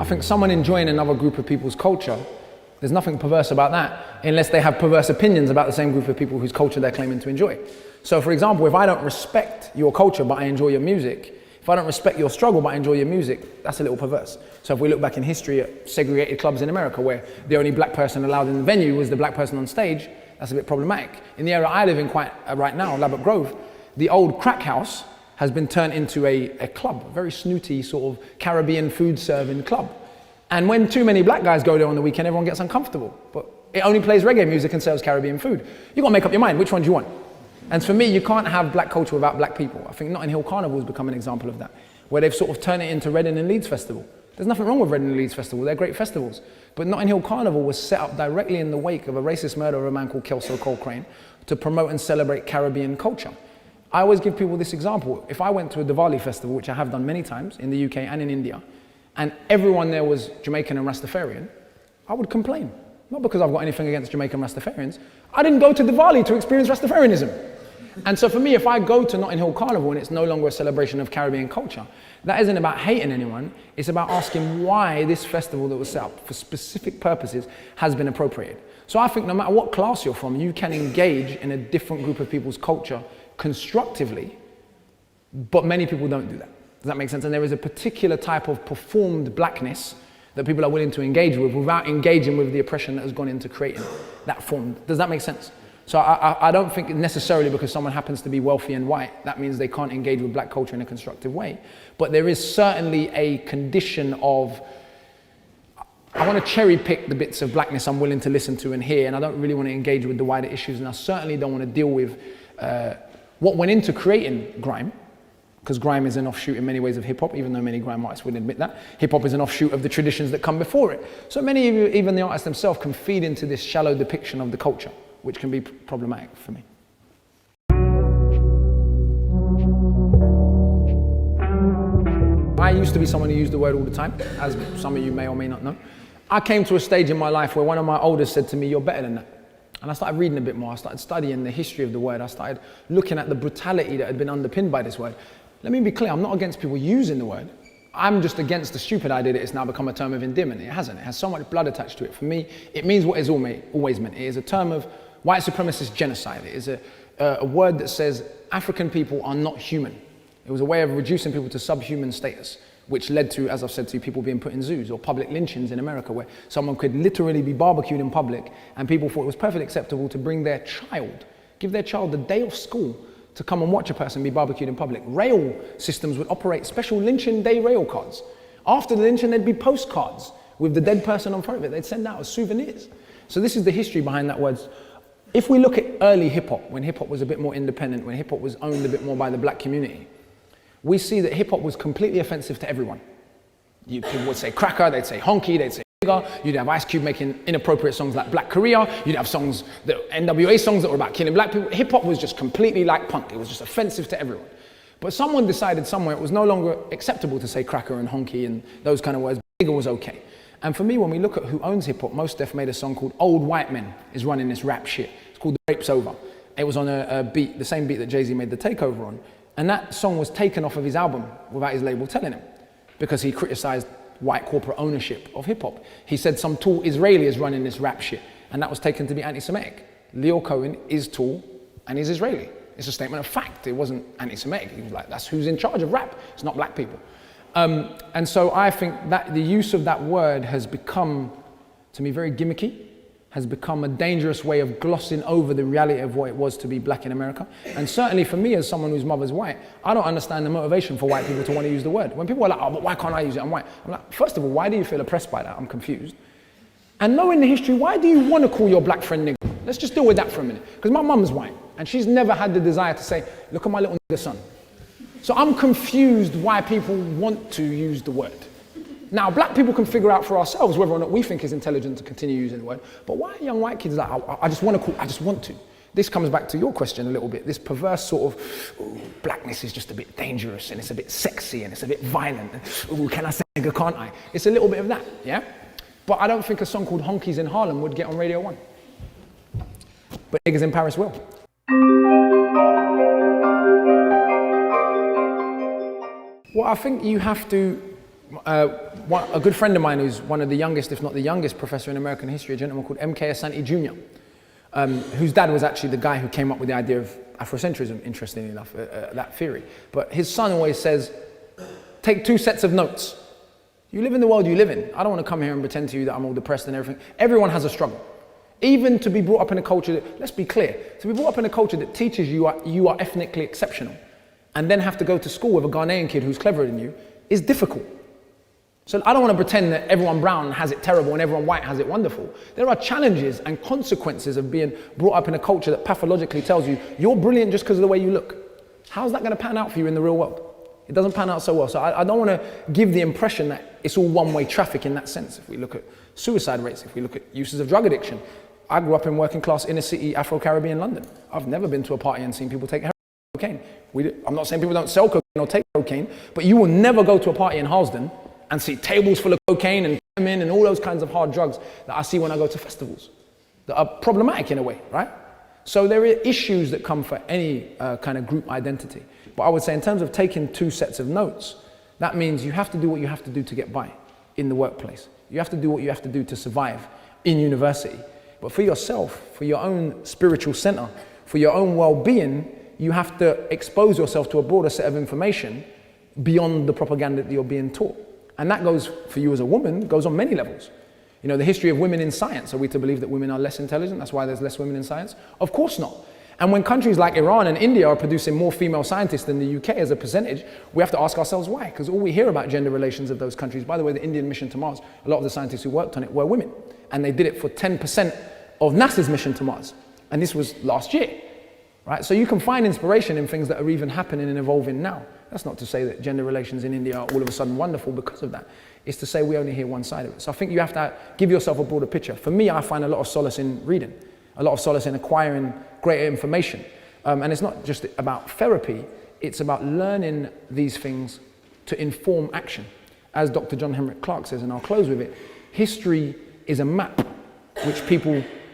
think someone enjoying another group of people's culture, there's nothing perverse about that unless they have perverse opinions about the same group of people whose culture they're claiming to enjoy. So for example, if I don't respect your culture but I enjoy your music, if I don't respect your struggle but I enjoy your music, that's a little perverse. So if we look back in history at segregated clubs in America where the only black person allowed in the venue was the black person on stage, that's a bit problematic. In the area I live in right now, Labatt Grove, the old crack house has been turned into a club, a very snooty sort of Caribbean food serving club. And when too many black guys go there on the weekend, everyone gets uncomfortable. But it only plays reggae music and sells Caribbean food. You've got to make up your mind, which one do you want? And for me, you can't have black culture without black people. I think Notting Hill Carnival has become an example of that, where they've sort of turned it into Reading and Leeds Festival. There's nothing wrong with Reading and Leeds Festival, they're great festivals. But Notting Hill Carnival was set up directly in the wake of a racist murder of a man called Kelso Coltrane to promote and celebrate Caribbean culture. I always give people this example. If I went to a Diwali festival, which I have done many times in the UK and in India, and everyone there was Jamaican and Rastafarian, I would complain. Not because I've got anything against Jamaican Rastafarians. I didn't go to Diwali to experience Rastafarianism. And so for me, if I go to Notting Hill Carnival and it's no longer a celebration of Caribbean culture, that isn't about hating anyone, it's about asking why this festival that was set up for specific purposes has been appropriated. So I think no matter what class you're from, you can engage in a different group of people's culture constructively, but many people don't do that. Does that make sense? And there is a particular type of performed blackness that people are willing to engage with without engaging with the oppression that has gone into creating that form. Does that make sense? So I don't think necessarily because someone happens to be wealthy and white, that means they can't engage with black culture in a constructive way. But there is certainly a condition of, I want to cherry pick the bits of blackness I'm willing to listen to and hear, and I don't really want to engage with the wider issues, and I certainly don't want to deal with what went into creating grime, because grime is an offshoot in many ways of hip hop, even though many grime artists wouldn't admit that. Hip hop is an offshoot of the traditions that come before it. So many of you, even the artists themselves, can feed into this shallow depiction of the culture, which can be problematic for me. I used to be someone who used the word all the time, as some of you may or may not know. I came to a stage in my life where one of my elders said to me, "You're better than that." And I started reading a bit more. I started studying the history of the word. I started looking at the brutality that had been underpinned by this word. Let me be clear, I'm not against people using the word. I'm just against the stupid idea that it's now become a term of endearment. It hasn't. It has so much blood attached to it. For me, it means what it's always meant. It is a term of white supremacist genocide. It is a word that says African people are not human. It was a way of reducing people to subhuman status, which led to, as I've said to you, people being put in zoos or public lynchings in America, where someone could literally be barbecued in public and people thought it was perfectly acceptable to bring their child, give their child the day off school to come and watch a person be barbecued in public. Rail systems would operate special lynching day rail cards. After the lynching, there'd be postcards with the dead person on front of it. They'd send out as souvenirs. So this is the history behind that word. If we look at early hip hop, when hip hop was a bit more independent, when hip hop was owned a bit more by the black community, we see that hip hop was completely offensive to everyone. People would say cracker, they'd say honky, they'd say nigger. You'd have Ice Cube making inappropriate songs like Black Korea. You'd have songs, NWA songs that were about killing black people. Hip hop was just completely like punk. It was just offensive to everyone. But someone decided somewhere it was no longer acceptable to say cracker and honky and those kind of words. Nigger was okay. And for me, when we look at who owns hip hop, Mos Def made a song called Old White Men is Running This Rap Shit. It's called The Rape's Over. It was on a beat, the same beat that Jay-Z made The Takeover on. And that song was taken off of his album without his label telling him, because he criticized white corporate ownership of hip hop. He said some tall Israeli is running this rap shit, and that was taken to be anti-Semitic. Leo Cohen is tall and he's Israeli. It's a statement of fact. It wasn't anti-Semitic. He was like, that's who's in charge of rap. It's not black people. And so I think that the use of that word has become, to me, very gimmicky, has become a dangerous way of glossing over the reality of what it was to be black in America. And certainly for me, as someone whose mother's white, I don't understand the motivation for white people to want to use the word. When people are like, oh, but why can't I use it? I'm white. I'm like, first of all, why do you feel oppressed by that? I'm confused. And knowing the history, why do you want to call your black friend nigger? Let's just deal with that for a minute. Because my mum's white, and she's never had the desire to say, look at my little nigger son. So I'm confused why people want to use the word. Now, black people can figure out for ourselves whether or not we think it's intelligent to continue using the word, but why are young white kids like, I just want to? This comes back to your question a little bit, this perverse sort of, ooh, blackness is just a bit dangerous, and it's a bit sexy, and it's a bit violent, and, ooh, can I say nigga, can't I? It's a little bit of that, yeah? But I don't think a song called Honkies in Harlem would get on Radio 1. But niggas in Paris will. Well, I think you have to A good friend of mine who's one of the youngest, if not the youngest professor in American history, a gentleman called M.K. Asante Jr., whose dad was actually the guy who came up with the idea of Afrocentrism, interestingly enough, that theory. But his son always says, take 2 sets of notes. You live in the world you live in. I don't want to come here and pretend to you that I'm all depressed and everything. Everyone has a struggle. Even to be brought up in a culture that, let's be clear, to be brought up in a culture that teaches you are ethnically exceptional and then have to go to school with a Ghanaian kid who's cleverer than you is difficult. So I don't want to pretend that everyone brown has it terrible and everyone white has it wonderful. There are challenges and consequences of being brought up in a culture that pathologically tells you you're brilliant just because of the way you look. How's that going to pan out for you in the real world? It doesn't pan out so well. So I don't want to give the impression that it's all one-way traffic in that sense. If we look at suicide rates, if we look at uses of drug addiction. I grew up in working class inner city Afro-Caribbean London. I've never been to a party and seen people take cocaine. I'm not saying people don't sell cocaine or take cocaine, but you will never go to a party in Harlesden and see tables full of cocaine and ketamine and all those kinds of hard drugs that I see when I go to festivals that are problematic in a way, right? So there are issues that come for any kind of group identity. But I would say in terms of taking 2 sets of notes, that means you have to do what you have to do to get by in the workplace. You have to do what you have to do to survive in university. But for yourself, for your own spiritual center, for your own well-being, you have to expose yourself to a broader set of information beyond the propaganda that you're being taught. And that goes for you as a woman, goes on many levels. You know, the history of women in science, are we to believe that women are less intelligent? That's why there's less women in science? Of course not. And when countries like Iran and India are producing more female scientists than the UK as a percentage, we have to ask ourselves why. Because all we hear about gender relations of those countries, by the way, the Indian mission to Mars, a lot of the scientists who worked on it were women. And they did it for 10% of NASA's mission to Mars. And this was last year, right? So you can find inspiration in things that are even happening and evolving now. That's not to say that gender relations in India are all of a sudden wonderful because of that. It's to say we only hear one side of it. So I think you have to give yourself a broader picture. For me, I find a lot of solace in reading, a lot of solace in acquiring greater information. And it's not just about therapy, it's about learning these things to inform action. As Dr. John Henrik Clarke says, and I'll close with it, history is a map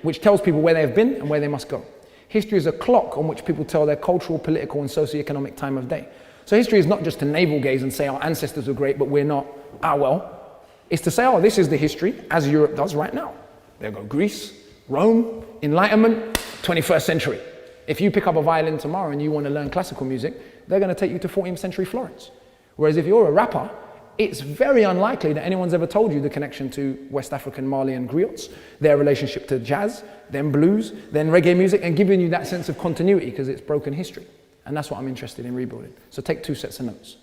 which tells people where they have been and where they must go. History is a clock on which people tell their cultural, political, and socioeconomic time of day. So history is not just to navel gaze and say our ancestors were great, but we're not. Well. It's to say, this is the history, as Europe does right now. There go Greece, Rome, Enlightenment, 21st century. If you pick up a violin tomorrow and you want to learn classical music, they're going to take you to 14th century Florence. Whereas if you're a rapper, it's very unlikely that anyone's ever told you the connection to West African Malian griots, their relationship to jazz, then blues, then reggae music, and giving you that sense of continuity because it's broken history. And that's what I'm interested in rebuilding. So take 2 sets of notes.